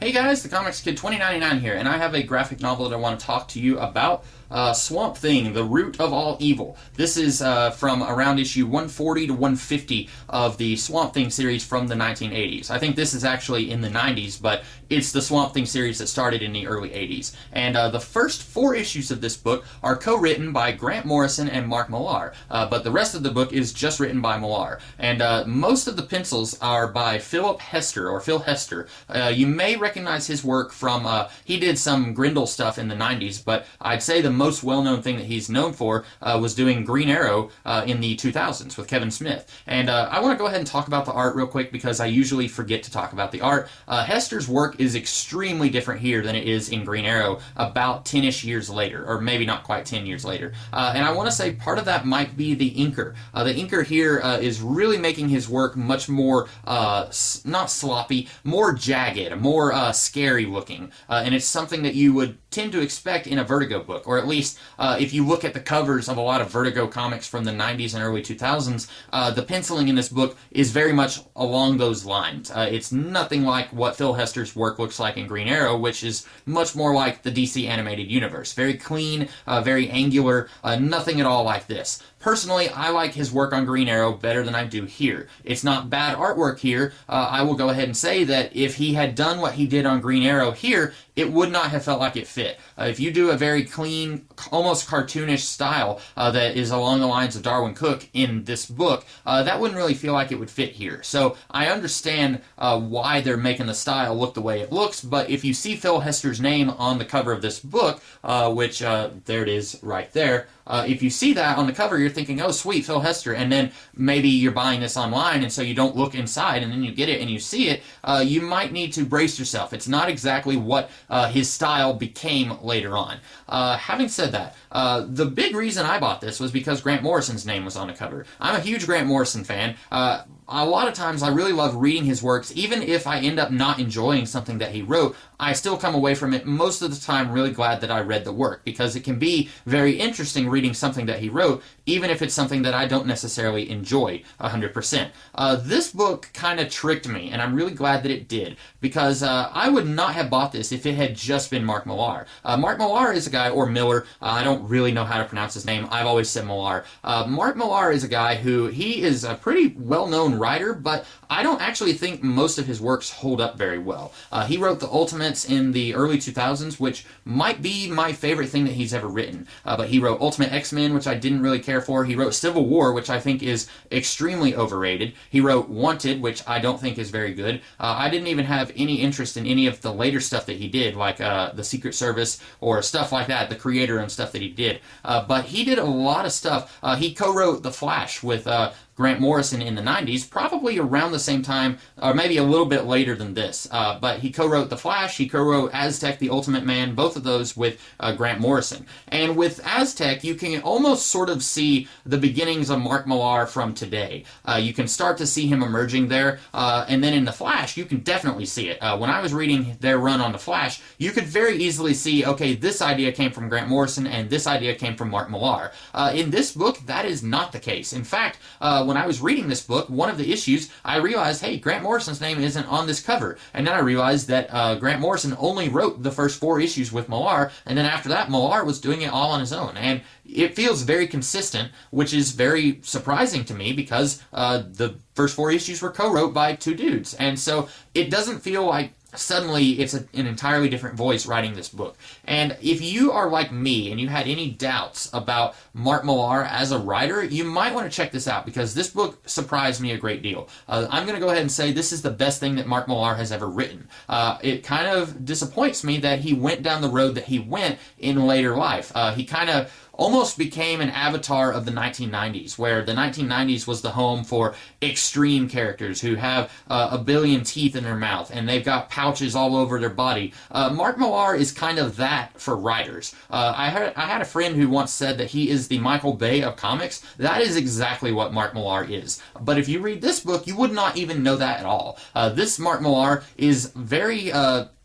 Hey guys, the Comics Kid 2099 here, and I have a graphic novel that I want to talk to you about. Swamp Thing, The Root of All Evil. This is from around issue 140 to 150 of the Swamp Thing series from the 1980s. I think this is actually in the 90s, but it's the Swamp Thing series that started in the early 80s. And the first 4 issues of this book are co-written by Grant Morrison and Mark Millar, but the rest of the book is just written by Millar. And most of the pencils are by Phil Hester. You may recognize his work from, he did some Grindel stuff in the 90s, but I'd say the most well-known thing that he's known for was doing Green Arrow in the 2000s with Kevin Smith. And I want to go ahead and talk about the art real quick because I usually forget to talk about the art. Hester's work is extremely different here than it is in Green Arrow about 10-ish years later, or maybe not quite 10 years later. And I want to say part of that might be the inker. The inker here is really making his work much more, not sloppy, more jagged, more scary looking. And it's something that you would tend to expect in a Vertigo book, or at least if you look at the covers of a lot of Vertigo comics from the 90s and early 2000s, the penciling in this book is very much along those lines. It's nothing like what Phil Hester's work looks like in Green Arrow, which is much more like the DC animated universe. Very clean, very angular, nothing at all like this. Personally, I like his work on Green Arrow better than I do here. It's not bad artwork here. I will go ahead and say that if he had done what he did on Green Arrow here, it would not have felt like it fit. If you do a very clean, almost cartoonish style that is along the lines of Darwin Cook in this book, that wouldn't really feel like it would fit here. So I understand why they're making the style look the way it looks, but if you see Phil Hester's name on the cover of this book, which there it is right there, if you see that on the cover, you're thinking, oh, sweet, Phil Hester, and then maybe you're buying this online, and so you don't look inside, and then you get it and you see it, you might need to brace yourself. It's not exactly what his style became later on. Having said that, the big reason I bought this was because Grant Morrison's name was on the cover. I'm a huge Grant Morrison fan. A lot of times I really love reading his works. Even if I end up not enjoying something that he wrote, I still come away from it most of the time really glad that I read the work, because it can be very interesting reading something that he wrote, even if it's something that I don't necessarily enjoy 100%. This book kind of tricked me, and I'm really glad that it did, because I would not have bought this if it had just been Mark Millar. Mark Millar is a guy, or Miller, I don't really know how to pronounce his name, I've always said Millar. Mark Millar is a guy who, he is a pretty well-known writer, but I don't actually think most of his works hold up very well. He wrote the Ultimates in the early 2000s, which might be my favorite thing that he's ever written. But he wrote Ultimate X-Men, which I didn't really care for. He wrote Civil War, which I think is extremely overrated. He wrote Wanted, which I don't think is very good. I didn't even have any interest in any of the later stuff that he did, like the Secret Service or stuff like that, the Creator and stuff that he did. But he did a lot of stuff. He co-wrote The Flash with Grant Morrison in the 90s, probably around the same time, or maybe a little bit later than this. But he co-wrote The Flash, he co-wrote Aztec, The Ultimate Man, both of those with Grant Morrison. And with Aztec, you can almost sort of see the beginnings of Mark Millar from today. You can start to see him emerging there, and then in The Flash, you can definitely see it. When I was reading their run on The Flash, you could very easily see, okay, this idea came from Grant Morrison, and this idea came from Mark Millar. In this book, that is not the case. In fact, when I was reading this book, one of the issues, I realized, hey, Grant Morrison's name isn't on this cover. And then I realized that Grant Morrison only wrote the first 4 issues with Millar, and then after that, Millar was doing it all on his own. And it feels very consistent, which is very surprising to me, because the first 4 issues were co-wrote by 2 dudes. And so it doesn't feel like suddenly it's an entirely different voice writing this book. And if you are like me and you had any doubts about Mark Millar as a writer, you might want to check this out, because this book surprised me a great deal. I'm going to go ahead and say this is the best thing that Mark Millar has ever written. It kind of disappoints me that he went down the road that he went in later life. He kind of almost became an avatar of the 1990s, where the 1990s was the home for extreme characters who have a billion teeth in their mouth, and they've got pouches all over their body. Mark Millar is kind of that for writers. I had a friend who once said that he is the Michael Bay of comics. That is exactly what Mark Millar is. But if you read this book, you would not even know that at all. This Mark Millar is very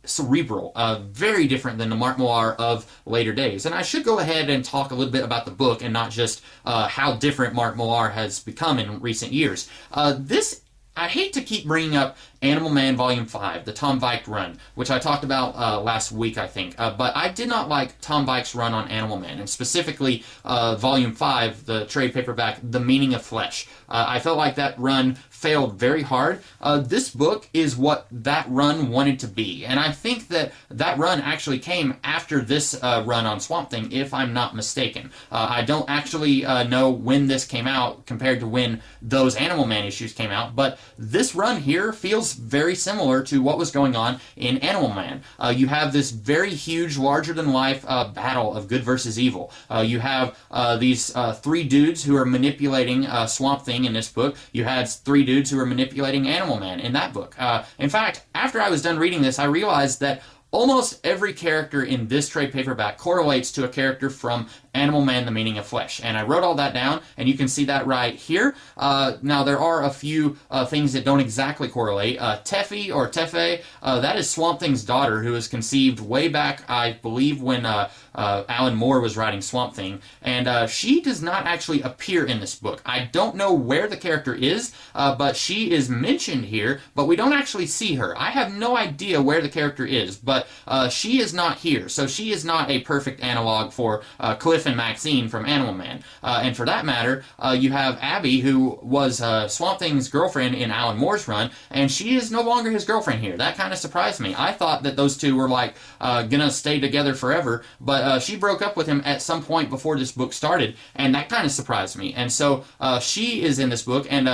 cerebral, very different than the Mark Millar of later days. And I should go ahead and talk a little bit about the book and not just how different Mark Millar has become in recent years. This I hate to keep bringing up Animal Man Volume 5, the Tom Veik run, which I talked about last week, I think. But I did not like Tom Veik's run on Animal Man, and specifically Volume 5, the trade paperback, The Meaning of Flesh. I felt like that run failed very hard. This book is what that run wanted to be, and I think that that run actually came after this run on Swamp Thing, if I'm not mistaken. I don't actually know when this came out compared to when those Animal Man issues came out, but this run here feels very similar to what was going on in Animal Man. You have this very huge, larger-than-life battle of good versus evil. You have these three dudes who are manipulating Swamp Thing in this book. You had three dudes who were manipulating Animal Man in that book. In fact, after I was done reading this, I realized that almost every character in this trade paperback correlates to a character from Animal Man, The Meaning of Flesh. And I wrote all that down, and you can see that right here. Now, there are a few things that don't exactly correlate. Teffy, or Tefe, that is Swamp Thing's daughter, who was conceived way back, I believe, when Alan Moore was writing Swamp Thing. And she does not actually appear in this book. I don't know where the character is, but she is mentioned here, but we don't actually see her. I have no idea where the character is, but she is not here. So she is not a perfect analog for Cliff and Maxine from Animal Man. And for that matter, you have Abby, who was Swamp Thing's girlfriend in Alan Moore's run, and she is no longer his girlfriend here. That kind of surprised me. I thought that those two were like gonna stay together forever, but she broke up with him at some point before this book started, and that kind of surprised me. And so she is in this book, and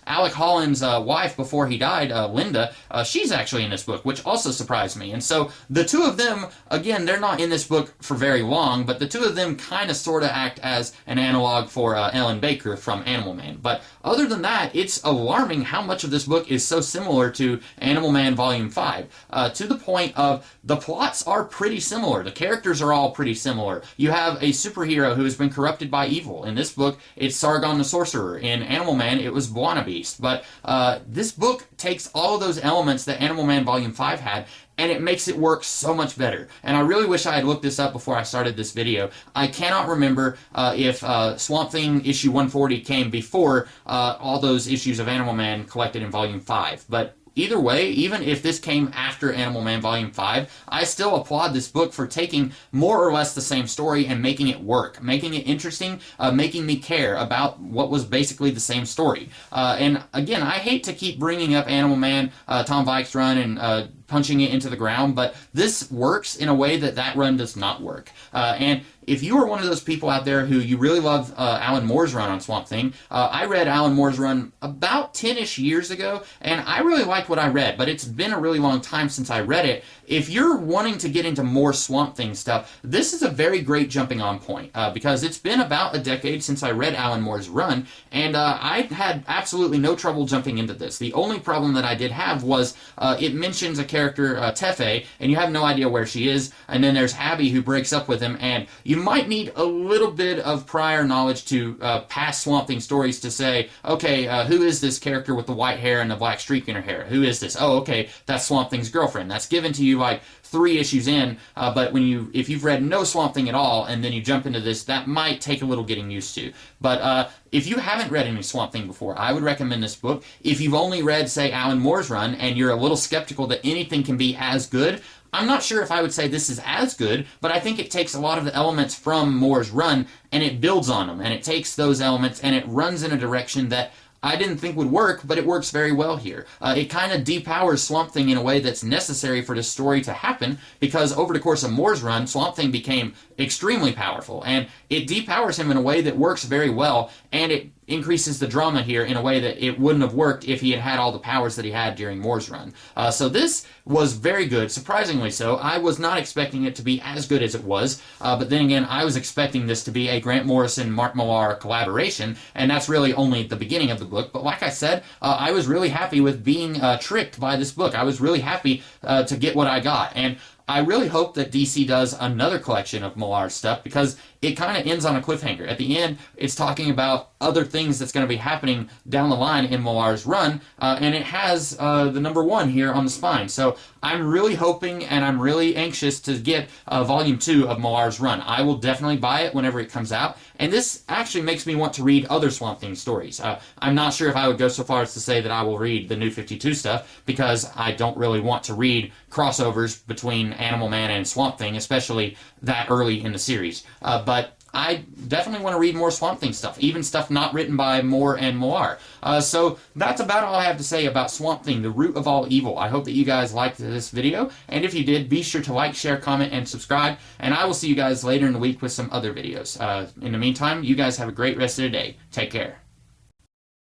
Alec Holland's wife before he died, Linda, she's actually in this book, which also surprised me. And so the two of them, again, they're not in this book for very long, but the two of them kind of sort of act as an analog for Ellen Baker from Animal Man. But other than that, it's alarming how much of this book is so similar to Animal Man Volume 5, to the point of the plots are pretty similar. The characters are all pretty similar. You have a superhero who has been corrupted by evil. In this book, it's Sargon the Sorcerer. In Animal Man, it was Buona Beast. But this book takes all of those elements that Animal Man Volume 5 had, and it makes it work so much better. And I really wish I had looked this up before I started this video. I cannot remember if Swamp Thing issue 140 came before all those issues of Animal Man collected in Volume 5. But either way, even if this came after Animal Man Volume 5, I still applaud this book for taking more or less the same story and making it work, making it interesting, making me care about what was basically the same story. And again, I hate to keep bringing up Animal Man, Tom Veik's run, and punching it into the ground, but this works in a way that that run does not work. And if you are one of those people out there who you really love Alan Moore's run on Swamp Thing, I read Alan Moore's run about 10-ish years ago, and I really liked what I read, but it's been a really long time since I read it. If you're wanting to get into more Swamp Thing stuff, this is a very great jumping on point, because it's been about a decade since I read Alan Moore's run, and I had absolutely no trouble jumping into this. The only problem that I did have was it mentions a character, Tefe, and you have no idea where she is, and then there's Abby who breaks up with him, and you might need a little bit of prior knowledge to past Swamp Thing stories to say, okay, who is this character with the white hair and the black streak in her hair? Who is this? Oh, okay, that's Swamp Thing's girlfriend. That's given to you like 3 issues in, but if you've read no Swamp Thing at all, and then you jump into this, that might take a little getting used to. But if you haven't read any Swamp Thing before, I would recommend this book. If you've only read, say, Alan Moore's run, and you're a little skeptical that anything can be as good, I'm not sure if I would say this is as good, but I think it takes a lot of the elements from Moore's run, and it builds on them, and it takes those elements, and it runs in a direction that I didn't think would work, but it works very well here. It kind of depowers Swamp Thing in a way that's necessary for this story to happen, because over the course of Moore's run, Swamp Thing became extremely powerful, and it depowers him in a way that works very well, and it increases the drama here in a way that it wouldn't have worked if he had had all the powers that he had during Moore's run. So this was very good, surprisingly so. I was not expecting it to be as good as it was, but then again, I was expecting this to be a Grant Morrison, Mark Millar collaboration, and that's really only the beginning of the book. But like I said, I was really happy with being tricked by this book. I was really happy to get what I got, and I really hope that DC does another collection of Millar's stuff, because it kind of ends on a cliffhanger. At the end, it's talking about other things that's going to be happening down the line in Millar's run, and it has the number 1 here on the spine. So I'm really hoping, and I'm really anxious to get Volume 2 of Millar's run. I will definitely buy it whenever it comes out, and this actually makes me want to read other Swamp Thing stories. I'm not sure if I would go so far as to say that I will read the New 52 stuff, because I don't really want to read crossovers between Animal Man and Swamp Thing, especially that early in the series. But I definitely want to read more Swamp Thing stuff, even stuff not written by Moore and Millar. So that's about all I have to say about Swamp Thing, the root of all evil. I hope that you guys liked this video, and if you did, be sure to like, share, comment, and subscribe, and I will see you guys later in the week with some other videos. In the meantime, you guys have a great rest of the day. Take care.